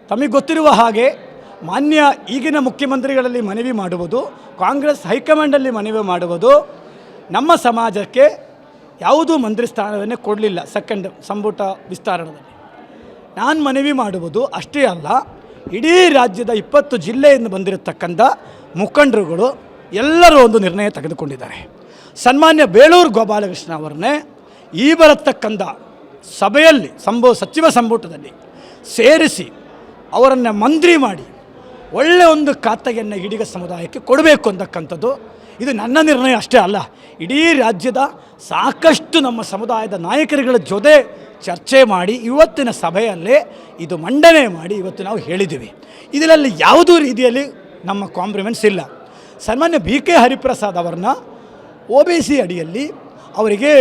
ತಮಗೆ ಗೊತ್ತಿರುವ ಹಾಗೆ ಮಾನ್ಯ ಈಗಿನ ಮುಖ್ಯಮಂತ್ರಿಗಳಲ್ಲಿ ಮನವಿ ಮಾಡುವುದು, ಕಾಂಗ್ರೆಸ್ ಹೈಕಮಾಂಡಲ್ಲಿ ಮನವಿ ಮಾಡುವುದು, ನಮ್ಮ ಸಮಾಜಕ್ಕೆ ಯಾವುದೂ ಮಂತ್ರಿ ಸ್ಥಾನವನ್ನೇ ಕೊಡಲಿಲ್ಲ ಸೆಕೆಂಡ್ ಸಂಪುಟ ವಿಸ್ತರಣೆಯಲ್ಲಿ. ನಾನು ಮನವಿ ಮಾಡುವುದು ಅಷ್ಟೇ ಅಲ್ಲ, ಇಡೀ ರಾಜ್ಯದ 20 ಜಿಲ್ಲೆಯಿಂದ ಬಂದಿರತಕ್ಕಂಥ ಮುಖಂಡರುಗಳು ಎಲ್ಲರೂ ಒಂದು ನಿರ್ಣಯ ತೆಗೆದುಕೊಂಡಿದ್ದಾರೆ. ಸನ್ಮಾನ್ಯ ಬೇಳೂರು ಗೋಪಾಲಕೃಷ್ಣ ಅವರನ್ನೇ ಈ ಬರತಕ್ಕಂಥ ಸಭೆಯಲ್ಲಿ ಸಚಿವ ಸಂಪುಟದಲ್ಲಿ ಸೇರಿಸಿ ಅವರನ್ನು ಮಂತ್ರಿ ಮಾಡಿ ಒಳ್ಳೆಯ ಒಂದು ಖಾತೆಯನ್ನು ಈಡಿಗ ಸಮುದಾಯಕ್ಕೆ ಕೊಡಬೇಕು ಅಂತಕ್ಕಂಥದ್ದು ಇದು ನನ್ನ ನಿರ್ಣಯ ಅಷ್ಟೇ ಅಲ್ಲ, ಇಡೀ ರಾಜ್ಯದ ಸಾಕಷ್ಟು ನಮ್ಮ ಸಮುದಾಯದ ನಾಯಕರುಗಳ ಜೊತೆ ಚರ್ಚೆ ಮಾಡಿ ಇವತ್ತಿನ ಸಭೆಯಲ್ಲೇ ಇದು ಮಂಡನೆ ಮಾಡಿ ಇವತ್ತು ನಾವು ಹೇಳಿದ್ದೀವಿ. ಇದರಲ್ಲಿ ಯಾವುದೂ ರೀತಿಯಲ್ಲಿ ನಮ್ಮ ಕಾಂಪ್ರಮೈಸ್ ಇಲ್ಲ. ಸನ್ಮಾನ್ಯ BK ಹರಿಪ್ರಸಾದ್ ಅವರನ್ನ OBC ಅಡಿಯಲ್ಲಿ ಅವರಿಗೆ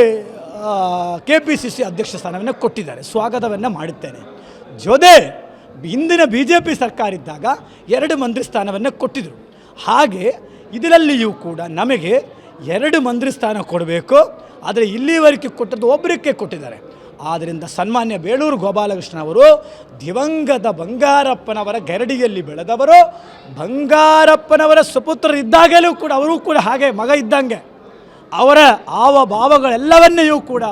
KPCC ಅಧ್ಯಕ್ಷ ಸ್ಥಾನವನ್ನು ಕೊಟ್ಟಿದ್ದಾರೆ, ಸ್ವಾಗತವನ್ನು ಮಾಡುತ್ತೇನೆ. ಜೊತೆ ಹಿಂದಿನ BJP ಸರ್ಕಾರ ಇದ್ದಾಗ 2 ಮಂತ್ರಿ ಸ್ಥಾನವನ್ನು ಕೊಟ್ಟಿದ್ದರು. ಹಾಗೆ ಇದರಲ್ಲಿಯೂ ಕೂಡ ನಮಗೆ 2 ಮಂತ್ರಿ ಸ್ಥಾನ ಕೊಡಬೇಕು, ಆದರೆ ಇಲ್ಲಿವರೆಗೆ ಕೊಟ್ಟದ್ದು ಒಬ್ಬರಿಗೆ ಕೊಟ್ಟಿದ್ದಾರೆ. ಆದ್ದರಿಂದ ಸನ್ಮಾನ್ಯ ಬೇಳೂರು ಗೋಪಾಲಕೃಷ್ಣ ಅವರು ದಿವಂಗತ ಬಂಗಾರಪ್ಪನವರ ಗರಡಿಯಲ್ಲಿ ಬೆಳೆದವರು, ಬಂಗಾರಪ್ಪನವರ ಸುಪುತ್ರರಿದ್ದಾಗಲೂ ಕೂಡ ಅವರು ಕೂಡ ಹಾಗೆ ಮಗ ಇದ್ದಂಗೆ ಅವರ ಆವ ಭಾವಗಳೆಲ್ಲವನ್ನೆಯೂ ಕೂಡ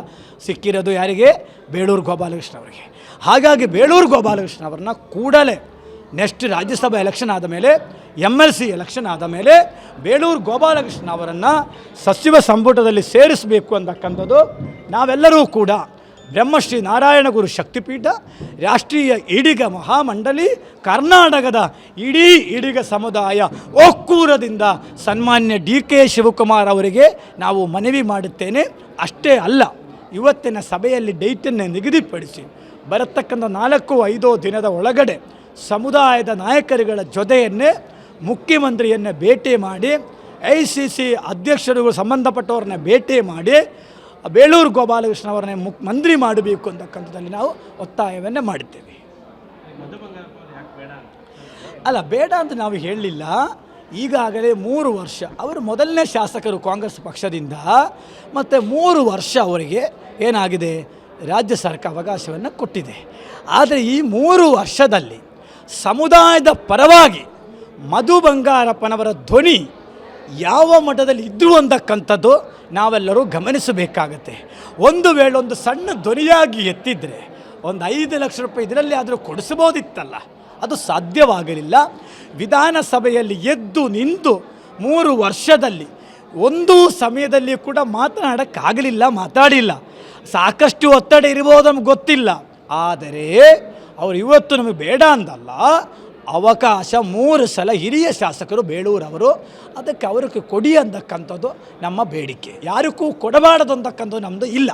ಸಿಕ್ಕಿರೋದು ಯಾರಿಗೆ? ಬೇಳೂರು ಗೋಪಾಲಕೃಷ್ಣ ಅವರಿಗೆ. ಹಾಗಾಗಿ ಬೇಳೂರು ಗೋಪಾಲಕೃಷ್ಣ ಅವರನ್ನ ಕೂಡಲೇ ನೆಕ್ಸ್ಟ್ ರಾಜ್ಯಸಭಾ ಎಲೆಕ್ಷನ್ ಆದ ಮೇಲೆ MLC ಎಲೆಕ್ಷನ್ ಆದ ಮೇಲೆ ಬೇಳೂರು ಗೋಪಾಲಕೃಷ್ಣ ಅವರನ್ನು ಸಚಿವ ಸಂಪುಟದಲ್ಲಿ ಸೇರಿಸಬೇಕು ಅಂತಕ್ಕಂಥದ್ದು ನಾವೆಲ್ಲರೂ ಕೂಡ ಬ್ರಹ್ಮಶ್ರೀ ನಾರಾಯಣಗುರು ಶಕ್ತಿಪೀಠ, ರಾಷ್ಟ್ರೀಯ ಈಡಿಗ ಮಹಾಮಂಡಲಿ, ಕರ್ನಾಟಕದ ಇಡೀ ಈಡಿಗ ಸಮುದಾಯ ಒಕ್ಕೂರದಿಂದ ಸನ್ಮಾನ್ಯ DK ಶಿವಕುಮಾರ್ ಅವರಿಗೆ ನಾವು ಮನವಿ ಮಾಡುತ್ತೇನೆ. ಅಷ್ಟೇ ಅಲ್ಲ, ಇವತ್ತಿನ ಸಭೆಯಲ್ಲಿ ಡೇಟನ್ನು ನಿಗದಿಪಡಿಸಿ ಬರತಕ್ಕಂಥ 4-5 ದಿನದ ಒಳಗಡೆ ಸಮುದಾಯದ ನಾಯಕರುಗಳ ಜೊತೆಯನ್ನೇ ಮುಖ್ಯಮಂತ್ರಿಯನ್ನು ಭೇಟಿ ಮಾಡಿ, ICC ಅಧ್ಯಕ್ಷರಿಗೂ ಸಂಬಂಧಪಟ್ಟವ್ರನ್ನ ಭೇಟಿ ಮಾಡಿ ಬೇಳೂರು ಗೋಪಾಲಕೃಷ್ಣ ಅವರನ್ನೇ ಮಂತ್ರಿ ಮಾಡಬೇಕು ಅಂತಕ್ಕಂಥದ್ದಲ್ಲಿ ನಾವು ಒತ್ತಾಯವನ್ನು ಮಾಡುತ್ತೇವೆ. ಅಲ್ಲ, ಬೇಡ ಅಂತ ನಾವು ಹೇಳಲಿಲ್ಲ. ಈಗಾಗಲೇ 3 ವರ್ಷ ಅವರು ಮೊದಲನೇ ಶಾಸಕರು ಕಾಂಗ್ರೆಸ್ ಪಕ್ಷದಿಂದ, ಮತ್ತು 3 ವರ್ಷ ಅವರಿಗೆ ಏನಾಗಿದೆ, ರಾಜ್ಯ ಸರ್ಕಾರ ಅವಕಾಶವನ್ನು ಕೊಟ್ಟಿದೆ. ಆದರೆ ಈ 3 ವರ್ಷದಲ್ಲಿ ಸಮುದಾಯದ ಪರವಾಗಿ ಮಧು ಬಂಗಾರಪ್ಪನವರ ಧ್ವನಿ ಯಾವ ಮಟ್ಟದಲ್ಲಿ ಇದ್ದರು ಅಂತಕ್ಕಂಥದ್ದು ನಾವೆಲ್ಲರೂ ಗಮನಿಸಬೇಕಾಗತ್ತೆ. ಒಂದು ವೇಳೆ ಒಂದು ಸಣ್ಣ ಧ್ವನಿಯಾಗಿ ಎತ್ತಿದರೆ ಒಂದು 5 ಲಕ್ಷ ರೂಪಾಯಿ ಇದರಲ್ಲಿ ಆದರೂ ಕೊಡಿಸ್ಬೋದಿತ್ತಲ್ಲ, ಅದು ಸಾಧ್ಯವಾಗಲಿಲ್ಲ. ವಿಧಾನಸಭೆಯಲ್ಲಿ ಎದ್ದು ನಿಂತು 3 ವರ್ಷದಲ್ಲಿ ಒಂದು ಸಮಯದಲ್ಲಿ ಕೂಡ ಮಾತನಾಡೋಕ್ಕಾಗಲಿಲ್ಲ, ಮಾತಾಡಿಲ್ಲ. ಸಾಕಷ್ಟು ಒತ್ತಡ ಇರ್ಬೋದು, ನಮ್ಗೆ ಗೊತ್ತಿಲ್ಲ. ಆದರೆ ಅವರು ಇವತ್ತು ನಮಗೆ ಬೇಡ ಅಂದಲ್ಲ, ಅವಕಾಶ 3 ಸಲ ಹಿರಿಯ ಶಾಸಕರು ಬೇಳೂರವರು, ಅದಕ್ಕೆ ಅವ್ರಿಗೆ ಕೊಡಿ ಅಂತಕ್ಕಂಥದ್ದು ನಮ್ಮ ಬೇಡಿಕೆ. ಯಾರಿಗೂ ಕೊಡಬಾರದು ಅಂತಕ್ಕಂಥದ್ದು ನಮ್ಮದು ಇಲ್ಲ.